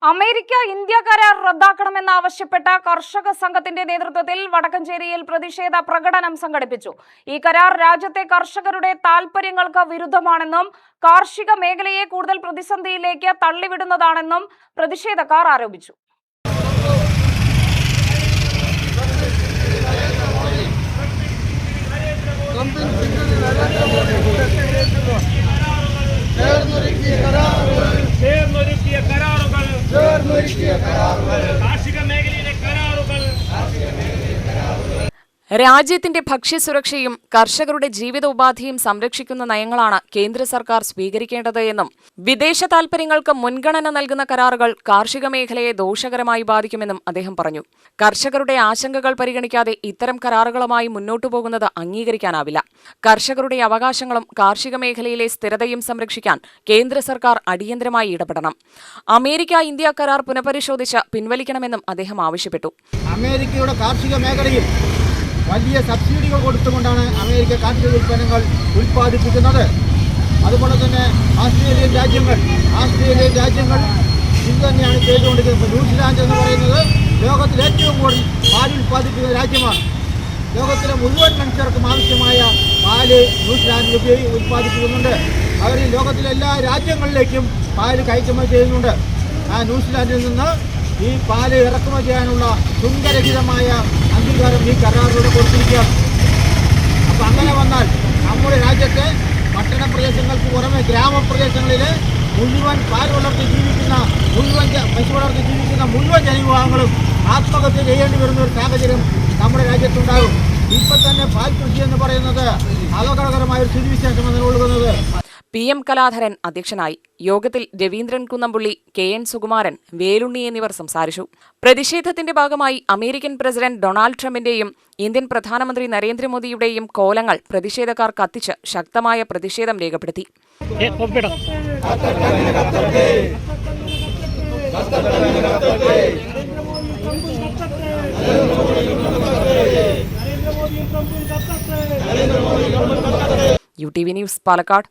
America India കരാർ റദ്ദാക്കണമെന്നാവശ്യപ്പെട്ട കർഷക സംഘത്തിന്റെ നേതൃത്വത്തിൽ വടക്കഞ്ചേരിയിൽ പ്രതിഷേധ പ്രകടനം സംഘടിപ്പിച്ചു. ഈ കരാർ രാജ്യത്തെ കർഷകരുടെ താൽപര്യങ്ങൾക്ക് വിരുദ്ധമാണെന്നും കാർഷിക മേഖലയെ കൂടുതൽ പ്രതിസന്ധിയിലേക്ക് തള്ളിവിടുന്നതാണെന്നും പ്രതിഷേധക്കാർ ആരോപിച്ചു. രാജ്യത്തിന്റെ ഭക്ഷ്യസുരക്ഷയും കർഷകരുടെ ജീവിതോപാധിയും സംരക്ഷിക്കുന്ന നയങ്ങളാണ് കേന്ദ്ര സർക്കാർ സ്വീകരിക്കേണ്ടത് എന്നും വിദേശ താൽപര്യങ്ങൾക്ക് മുൻഗണന നൽകുന്ന കരാറുകൾ കാർഷിക മേഖലയെ ദോഷകരമായി ബാധിക്കുമെന്നും അദ്ദേഹം പറഞ്ഞു. കർഷകരുടെ ആശങ്കകൾ പരിഗണിക്കാതെ ഇത്തരം കരാറുകളുമായി മുന്നോട്ടു പോകുന്നത് അംഗീകരിക്കാനാവില്ല. കർഷകരുടെ അവകാശങ്ങളും കാർഷിക മേഖലയിലെ സ്ഥിരതയും സംരക്ഷിക്കാൻ കേന്ദ്ര സർക്കാർ അടിയന്തരമായി ഇടപെടണം. അമേരിക്ക ഇന്ത്യ കരാർ പുനഃപരിശോധിച്ച് പിൻവലിക്കണമെന്നും അദ്ദേഹം ആവശ്യപ്പെട്ടു. അമേരിക്കയുടെ കാർഷിക മേഖലയിൽ വലിയ സബ്സിഡികൾ കൊടുത്തുകൊണ്ടാണ് അമേരിക്ക കാർഷിക ഉൽപ്പന്നങ്ങൾ ഉൽപ്പാദിപ്പിക്കുന്നത്. അതുപോലെ തന്നെ ആസ്ട്രേലിയൻ രാജ്യങ്ങൾ ഇത് തന്നെയാണ് ചെയ്തുകൊണ്ടിരിക്കുന്നത്. ന്യൂസിലാൻഡ് എന്ന് പറയുന്നത് ലോകത്തിൽ ഏറ്റവും കൂടുതൽ പാൽ ഉൽപ്പാദിപ്പിക്കുന്ന രാജ്യമാണ്. ലോകത്തിലെ മുഴുവൻ മനുഷ്യർക്കും ആവശ്യമായ പാല് ന്യൂസിലാൻഡിൽ ഉൽപ്പാദിപ്പിക്കുന്നുണ്ട്. അവർ ഈ ലോകത്തിലെ എല്ലാ രാജ്യങ്ങളിലേക്കും പാല് കയറ്റുമതി ചെയ്യുന്നുണ്ട്. ആ ന്യൂസിലാൻഡിൽ നിന്ന് ഈ പാല് ഇറക്കുമതി ചെയ്യാനുള്ള ചുങ്കരഹിതമായ അംഗീകാരം ഈ കരാറിലൂടെ കൊടുത്തിരിക്കുകയാണ്. അപ്പം അങ്ങനെ വന്നാൽ നമ്മുടെ രാജ്യത്തെ പട്ടണ പ്രദേശങ്ങൾക്ക് പുറമെ ഗ്രാമപ്രദേശങ്ങളിൽ മുഴുവൻ പാൽ വളർത്തി ജീവിക്കുന്ന പശു വളർത്തി ജീവിക്കുന്ന മുഴുവൻ ജനവിഭാഗങ്ങളും ആത്മഹത്യ ചെയ്യേണ്ടി വരുന്ന ഒരു സാഹചര്യം നമ്മുടെ രാജ്യത്തുണ്ടാകും. ഇപ്പം തന്നെ പാൽ കൃഷി എന്ന് പറയുന്നത് അപകടകരമായ ഒരു സ്ഥിതിവിശേഷമാണ് നിലകൊള്ളുന്നത്. PM കലാധരൻ അധ്യക്ഷനായി. യോഗത്തിൽ രവീന്ദ്രൻ കുന്നംപുള്ളി, KN സുകുമാരൻ, വേലുണ്ണി എന്നിവർ സംസാരിച്ചു. പ്രതിഷേധത്തിന്റെ ഭാഗമായി അമേരിക്കൻ പ്രസിഡന്റ് ഡൊണാൾഡ് ട്രംപിന്റെയും ഇന്ത്യൻ പ്രധാനമന്ത്രി നരേന്ദ്രമോദിയുടെയും കോലങ്ങൾ പ്രതിഷേധക്കാർ കത്തിച്ച് ശക്തമായ പ്രതിഷേധം രേഖപ്പെടുത്തി. UTV news, Palakkad.